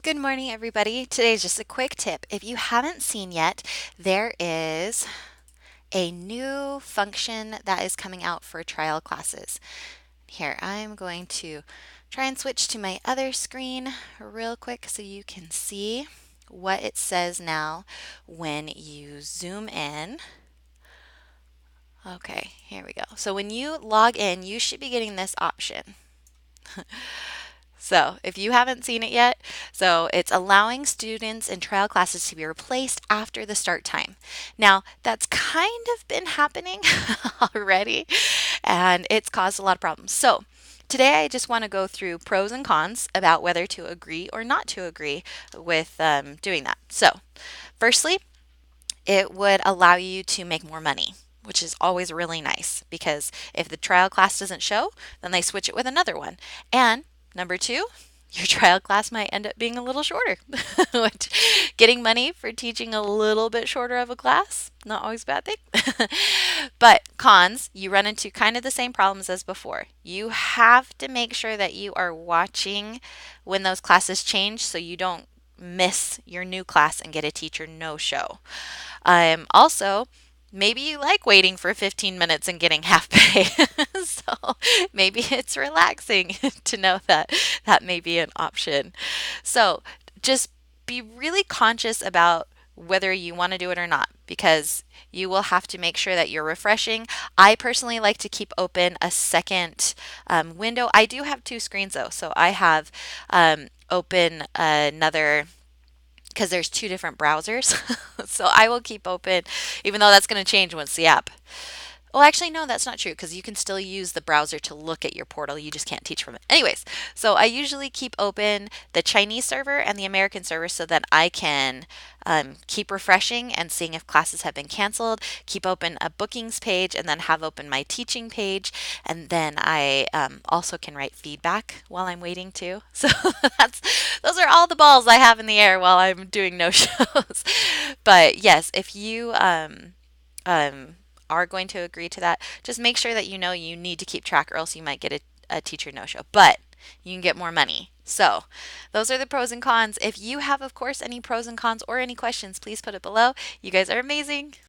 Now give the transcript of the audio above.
Good morning, everybody. Today's just a quick tip. If you haven't seen yet, there is a new function that is coming out for trial classes. Here, I'm going to try and switch to my other screen real quick so you can see what it says now when you zoom in. Okay, here we go. So when you log in, you should be getting this option. So if you haven't seen it yet, so it's allowing students in trial classes to be replaced after the start time. Now, that's kind of been happening already, and it's caused a lot of problems. So today I just want to go through pros and cons about whether to agree or not to agree with doing that. So firstly, it would allow you to make more money, which is always really nice because if the trial class doesn't show, then they switch it with another one. And number two, your trial class might end up being a little shorter, which getting money for teaching a little bit shorter of a class, not always a bad thing. But cons, you run into kind of the same problems as before. You have to make sure that you are watching when those classes change so you don't miss your new class and get a teacher no show. Also, maybe you like waiting for 15 minutes and getting half pay. So maybe it's relaxing to know that that may be an option. So just be really conscious about whether you want to do it or not because you will have to make sure that you're refreshing. I personally like to keep open a second window. I do have two screens though, so I have open another because there's two different browsers. So I will keep open, even though that's going to change once the app. Well, actually, no, that's not true because you can still use the browser to look at your portal. You just can't teach from it. Anyways, so I usually keep open the Chinese server and the American server so that I can keep refreshing and seeing if classes have been canceled, keep open a bookings page, and then have open my teaching page. And then I also can write feedback while I'm waiting too. So those are all the balls I have in the air while I'm doing no shows. But yes, if you um, are going to agree to that, just make sure that you know you need to keep track or else you might get a teacher no show. But you can get more money. So, those are the pros and cons. If you have, of course, any pros and cons or any questions, please put it below. You guys are amazing.